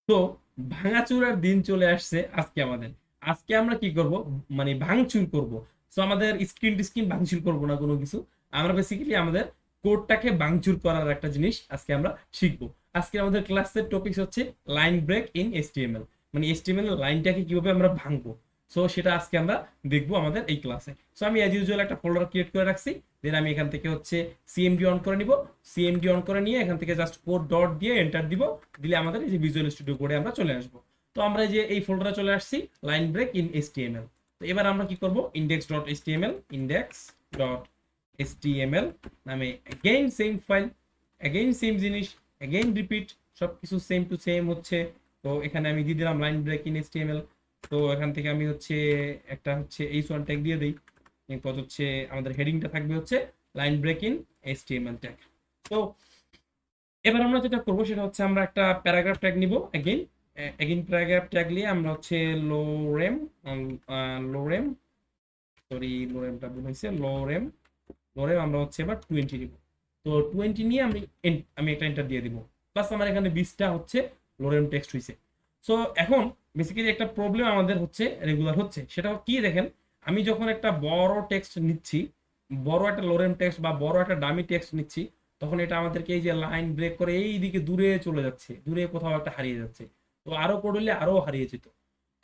তো ভাঙাচুরার দিন চলে আসছে আজকে আমাদের। আজকে আমরা কি করব, মানে ভাঙচুর করব। সো আমাদের স্ক্রিন ভাঙচুর করব না কোনো কিছু, আমরা বেসিক্যালি আমাদের কোডটাকে ভাঙচুর করার একটা জিনিস আজকে আমরা শিখবো। আজকে আমাদের ক্লাসের টপিক হচ্ছে লাইন ব্রেক ইন এইচটিএমএল, মানে এইচটিএমএল লাইনটাকে কিভাবে আমরা ভাঙবো। সো সেটা আজকে আমরা দেখবো আমাদের এই ক্লাসে। সো আমি অ্যাজ ইউজুয়াল একটা ফোল্ডার ক্রিয়েট করে রাখছি, দেন আমি এখান থেকে হচ্ছে সিএমডি অন করে নিব। সিএমডি অন করে নিয়ে এখান থেকে জাস্ট কোড ডট দিয়ে এন্টার দিব, দিলে আমাদের এই যে ভিজুয়াল স্টুডিও কোডে আমরা চলে আসবো। তো আমরা এই যে এই ফোল্ডারে চলে আসছি, লাইন ব্রেক ইন এইচটিএমএল। তো এবার আমরা কি করব, index dot HTML, index dot HTML নামে again same file, again same জিনিস, অ্যাগেইন রিপিট, সবকিছু সেম টু সেম হচ্ছে। তো এখানে আমি দিয়ে দিলাম লাইন ব্রেক ইন এইচটিএমএল। তো এখান থেকে আমি হচ্ছে একটা হচ্ছে এইচ1 ট্যাগ দিয়ে দিই, এরপর হচ্ছে আমাদের হেডিংটা থাকবে হচ্ছে line break in HTML tag. তো এবার আমরা যেটা করবো সেটা হচ্ছে আমরা একটা প্যারাগ্রাফ ট্যাগ নিব, এগেইন এগেইন প্যারাগ্রাফ ট্যাগ নিয়ে আমরা হচ্ছে লোরেম, লোরেম, সরি লোরেমটা ভুল হয়েছে, লোরেম, লোরেম আমরা হচ্ছে এবার 20 নিব। তো 20 নিয়ে আমি একটা এন্টার দিয়ে দিব, প্লাস আমার এখানে 20টা হচ্ছে লোরেম টেক্সট হয়েছে। সো এখন বেসিক্যালি একটা প্রবলেম আমাদের হচ্ছে রেগুলার হচ্ছে, সেটা কি দেখেন, আমি যখন একটা বড় টেক্সট নিচ্ছি, বড় একটা লোরেম টেক্সট বা বড় একটা ডামি টেক্সট নিচ্ছি, তখন এটা আমাদেরকে এই যে লাইন ব্রেক করে এই দিকে দূরে চলে যাচ্ছে, দূরে কোথাও একটা হারিয়ে যাচ্ছে। তো আরো করলে আরো হারিয়ে যেত।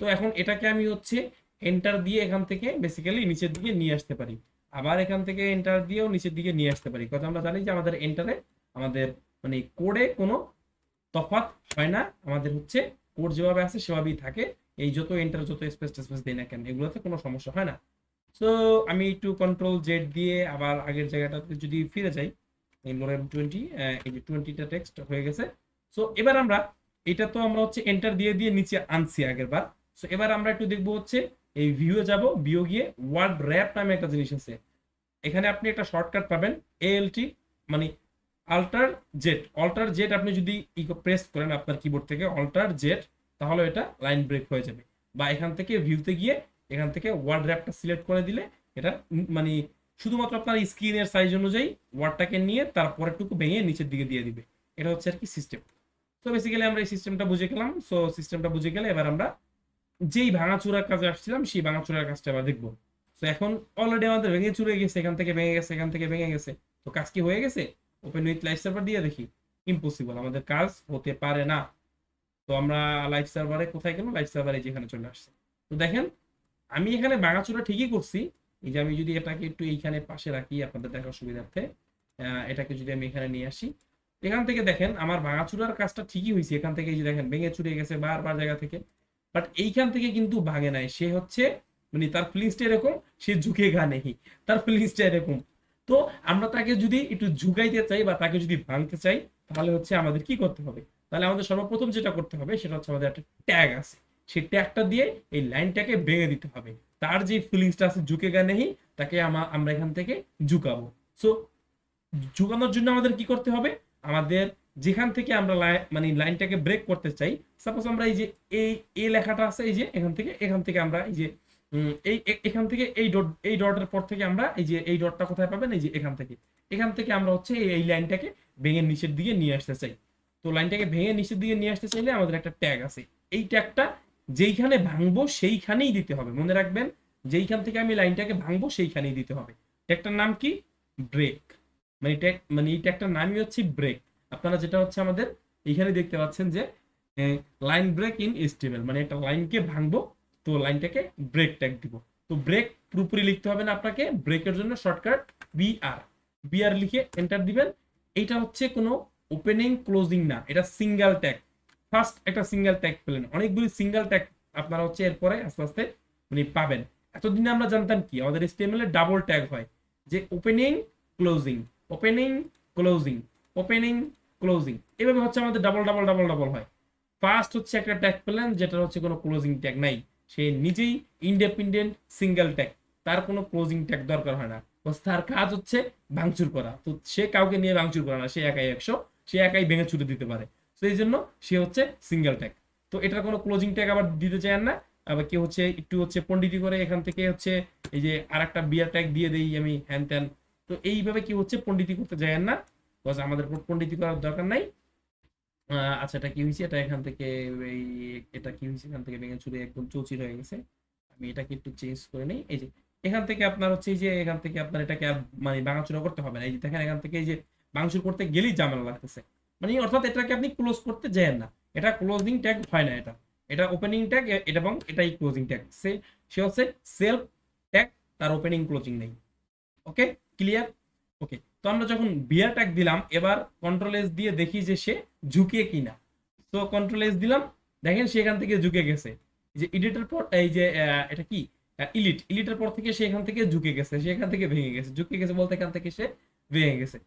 তো এখন এটাকে আমি হচ্ছে এন্টার দিয়ে এখান থেকে বেসিক্যালি নিচের দিকে নিয়ে আসতে পারি, আবার এখান থেকে এন্টার দিয়েও নিচের দিকে নিয়ে আসতে পারি। কথা আমরা জানি যে আমাদের এন্টারে আমাদের মানে কোডে কোনো তফাৎ হয় না, আমাদের হচ্ছে কোড যেভাবে আছে সেভাবেই থাকে। এই যত এন্টার যত স্পেস টেস্পেস দেই না কেন, এগুলোতে কোনো সমস্যা হয় না। সো আমি একটু কন্ট্রোল জেড দিয়ে আবার আগের জায়গাটাতে যদি ফিরে যাই, এই লোরেম 20, এই যে 20টা টেক্সট হয়ে গেছে। সো এবার আমরা এটা তো আমরা হচ্ছে এন্টার দিয়ে দিয়ে নিচে আনছি আগের বার। সো এবার আমরা একটু দেখবো হচ্ছে এই ভিউয়ে যাব, ভিউ গিয়ে ওয়ার্ড র্যাপ নামে একটা জিনিস আছে, এখানে আপনি একটা শর্টকাট পাবেন এএলটি, মানে আল্টার জেড। অল্টার জেড আপনি যদি প্রেস করেন আপনার কিবোর্ড থেকে অল্টার জেড, তাহলে এটা লাইন ব্রেক হয়ে যাবে। বা এখান থেকে ভিউতে গিয়ে এখান থেকে ওয়ার্ড র্যাপটা সিলেক্ট করে দিলে এটা মানে শুধুমাত্র আপনার স্ক্রিনের সাইজ অনুযায়ী ওয়ার্ডটাকে নিয়ে তারপরেরটুকু ভেঙে নিচের দিকে দিয়ে দিবে। এটা হচ্ছে আর কি সিস্টেম। তো বেসিক্যালি আমরা এই সিস্টেমটা বুঝে গেলাম। সো সিস্টেমটা বুঝে গেলে এবার আমরা যেই ভাঙাচুরার কাজে আসছিলাম সেই ভাঙাচুরার কাজটা আবার দেখবো। তো এখন অলরেডি আমাদের ভেঙে চুরে গেছে, এখান থেকে ভেঙে গেছে, এখান থেকে ভেঙে গেছে। তো কাজ কি হয়ে গেছে? ওপেন উইথ লাইভ সার্ভার দিয়ে দেখি। ইম্পসিবল, আমাদের কাজ হতে পারে না। তো আমরা লাইভ সার্ভারে কোথায় গেলাম, লাইভ সার্ভারে যেখানে চলে আসছে। তো দেখেন আমি এখানে ভাঙাচুরা ঠিকই করছি। এই যে আমি যদি এটাকে একটু এইখানে পাশে রাখি আপনাদের দেখার সুবিধার্থে, এটাকে যদি আমি এখানে নিয়ে আসি, এখান থেকে দেখেন আমার ভাঙাচুরার কাজটা ঠিকই হয়েছে। এখান থেকে এই যে দেখেন ভেঙে চুরে গেছে বারবার জায়গা থেকে, বাট এইখান থেকে কিন্তু ভাঙে নাই। সে হচ্ছে মানে তার ফিলিংসটা এরকম, সে ঝুঁকে গা নেই, তার ফিলিংসটা এরকম। তো আমরা তাকে যদি একটু ঝুঁকাইতে চাই বা তাকে যদি ভাঙতে চাই, তাহলে হচ্ছে আমাদের কি করতে হবে? তাহলে আমাদের সর্বপ্রথম যেটা করতে হবে সেটা হচ্ছে আমাদের একটা ট্যাগ আছে, সেই ট্যাগটা দিয়ে এই লাইনটাকে ভেঙে দিতে হবে। তার যে ফিলিংসটা আছে ঝুঁকে গা নেই, তাকে আমরা এখান থেকে ঝুঁকাবো। সো ঝুঁকানোর জন্য আমাদের কি করতে হবে, আমাদের যেখান থেকে আমরা মানে লাইনটাকে ব্রেক করতে চাই, সাপোজ আমরা এই যে এই এ লেখাটা আছে, এই যে এখান থেকে আমরা এই যে এখান থেকে এই ডটের পর থেকে আমরা এই যে এই ডটটা কোথায় পাবেন, এই যে এখান থেকে আমরা হচ্ছে এই লাইনটাকে ভেঙে নিচের দিকে নিয়ে আসতে চাই। তো লাইনটাকে ভেঙে নিচের দিকে নিয়ে আসতে চাইলে আমাদের একটা ট্যাগ আছে, এই ট্যাগটা যেইখানে ভাঙবো সেইখানেই দিতে হবে, মনে রাখবেন। যেইখান থেকে আমি লাইনটাকে ভাঙবো সেইখানেই দিতে হবে। ট্যাগটার নাম কি? ব্রেক। মানে এই ট্যাগটার নামই হচ্ছে ব্রেক। আপনারা যেটা হচ্ছে আমাদের এইখানে দেখতে পাচ্ছেন যে লাইন ব্রেক ইন এইচটিএমএল, মানে একটা লাইনকে ভাঙবো, তো লাইনটাকে ব্রেক ট্যাগ দিব। তো ব্রেক পুরোপুরি লিখতে হবে না আপনাকে, ব্রেকের জন্য শর্টকাট বিআর, বিআর লিখে এন্টার দিবেন। এইটা হচ্ছে কোনো ওপেনিং ক্লোজিং না, এটা সিঙ্গেল ট্যাগ। ফার্স্ট একটা সিঙ্গেল ট্যাগ পেলেন, অনেকগুলি সিঙ্গেল ট্যাগ আপনারা হচ্ছে এরপরে আস্তে আস্তে মানে পাবেন। এতদিনে আমরা জানতাম কি আমাদের এইচটিএমএল এর ডাবল ট্যাগ হয়, যে opening closing, opening closing, opening closing, এভাবে হচ্ছে আমাদের ডাবল ডাবল ডাবল ডাবল হয়। ফার্স্ট হচ্ছে একটা ট্যাগ পেলেন যেটা হচ্ছে কোনো ক্লোজিং ট্যাগ নাই, সে নিজেই ইন্ডিপেন্ডেন্ট সিঙ্গেল ট্যাগ, তার কোনো ক্লোজিং ট্যাগ দরকার হয় না। তার কাজ হচ্ছে ভাঙচুর করা, তো সে কাউকে নিয়ে ভাঙচুর করে না, সে একাই 100, সে একাই ভেঙে ছুটে দিতে পারে। তো এই জন্য সে হচ্ছে সিঙ্গেল ট্যাগ। তো এটার কোনো ক্লোজিং ট্যাগ আবার দিতে চান না। আবার কেউ হচ্ছে একটু হচ্ছে পন্ডিতি করে এখান থেকে হচ্ছে এই যে আর একটা বিয়ার ট্যাগ দিয়ে দেই আমি হ্যান ত্যান। তো এইভাবে কি হচ্ছে পন্ডিতি করতে যায় না, বিকজ আমাদের পন্ডিতি করার দরকার নাই। আচ্ছা, এটা কি হয়েছে, এটা এখান থেকে এই এটা কি হয়েছে, এখান থেকে ভেঙে চুরে একদম চৌচির হয়ে গেছে। আমি এটাকে একটু চেঞ্জ করে নিই। এই যে এখান থেকে আপনার হচ্ছে এই যে এখান থেকে আপনার এটাকে আর মানে ভাঙাচুরা করতে হবে না। এই যে দেখেন এখান থেকে এই যে ভাঙচুর করতে গেলেই ঝামেলা লাগতেছে, মানে অর্থাৎ এটাকে আপনি ক্লোজ করতে যাবেন না। এটা ক্লোজিং ট্যাগ হয় না, এটা এটা ওপেনিং ট্যাগ, এটা এবং এটাই ক্লোজিং ট্যাগ। সে হচ্ছে সেলফ ট্যাগ, তার ওপেনিং ক্লোজিং নেই। Okay, clear? ওকে, তো আমরা যখন বিয়ার ট্যাগ দিলাম, এবার কন্ট্রোল এস দিয়ে দেখি যে সে ঝুঁকে কিনা। তো কন্ট্রোল এস দিলাম, দেখেন সেখান থেকে ঝুঁকে গেছে। এই যে এডিটের পর এই যে এটা কি ইলিটের পর থেকে সে এখান থেকে ঝুঁকে গেছে, সে এখান থেকে ভেঙে গেছে, ঝুঁকে গেছে বলতে এখান থেকে সে ভেঙে গেছে।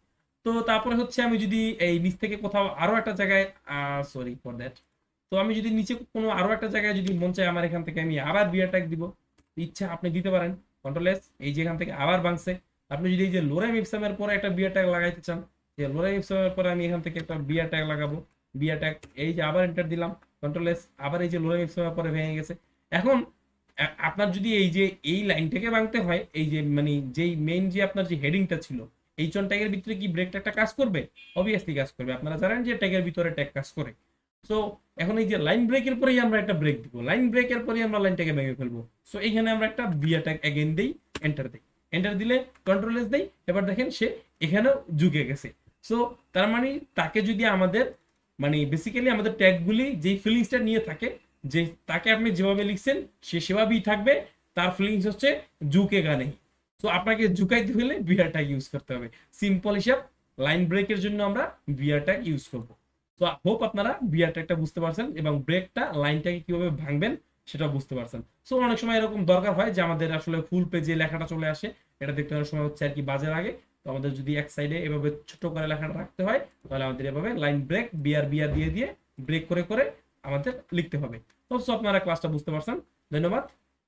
তো তারপরে হচ্ছে আমি যদি এই নিচ থেকে কোথাও আরো একটা জায়গায়, সরি ফর দ্যাট, তো আমি যদি নিচে কোনো আরো একটা জায়গায় যদি মন চায় আমার এখান থেকে আমি আবার বিয়ার ট্যাগ দিব, ইচ্ছা আপনি দিতে পারেন। কন্ট্রোল এস, এই যে এখান থেকে আবার ভাঙছে। আপনি যদি এই যে লোরেম ইপসামের পরে একটা বিয়ার ট্যাগ লাগাইতে চান, যে লোরেম ইপসামের পরে আমি এখান থেকে একটা বিয়ার ট্যাগ লাগাবো, বিয়ার ট্যাগ, এই যে আবার এন্টার দিলাম, কন্ট্রোল এস, আবার এই যে লোরেম ইপসামের পরে ভেঙে গেছে। এখন আপনার যদি এই যে এই লাইনটাকে ভাঙতে হয়, এই যে মানে যেই মেইন যে আপনার যে হেডিংটা ছিল, এই চন ট্যাগের ভিতরে কি ব্রেক ট্যাগটা কাজ করবে? অবভিয়াসলি কাজ করবে, আপনারা জানেন যে ট্যাগের ভিতরে ট্যাগ কাজ করে। সো এখন এই যে লাইন ব্রেকের পরেই আমরা একটা ব্রেক দিব, লাইন ব্রেকের পরেই আমরা লাইনটাকে ভেঙে ফেলবো। সো এইখানে আমরা একটা বিয়ার ট্যাগ এগেইন দেই, এন্টার দেই, এন্টার দিলে কন্ট্রোল এস দেই, এবার দেখেন সে এখানেও ঝুঁকে গেছে। সো তার মানে তাকে যদি আমাদের মানে বেসিক্যালি আমাদের ট্যাগগুলি যেই ফিলিংসটা নিয়ে থাকে, যে তাকে আপনি যেভাবে লিখছেন সে সেভাবেই থাকবে, তার ফিলিংস হচ্ছে ঝুঁকে গানে। তো আপনাকে ঝুঁকাইতে হলে বিয়ার ট্যাগ ইউজ করতে হবে। সিম্পল হিসাব, লাইন ব্রেকের জন্য আমরা বিয়ার ট্যাগ ইউজ করব। তো হোপ আপনারা বিয়ার ট্যাগটা বুঝতে পারছেন এবং ব্রেকটা লাইনটাকে কিভাবে ভাঙবেন সেটা বুঝতে পারছেন। সো অনেক সময় এরকম দরকার হয় যে আমাদের আসলে ফুল পেজে লেখাটা চলে আসে, এটা দেখতে অনেক সময় হচ্ছে আর কি বাজে লাগে। তো আমাদের যদি এক সাইডে এভাবে ছোট করে লেখাটা রাখতে হয়, তাহলে আমাদের এভাবে লাইন ব্রেক বিয়ার বিয়ার দিয়ে দিয়ে ব্রেক করে করে আমাদের লিখতে হবে। তো আপনারা ক্লাসটা বুঝতে পারছেন, ধন্যবাদ।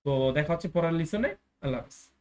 তো দেখা হচ্ছে পরের লিসনে। আল্লাহ হাফিজ।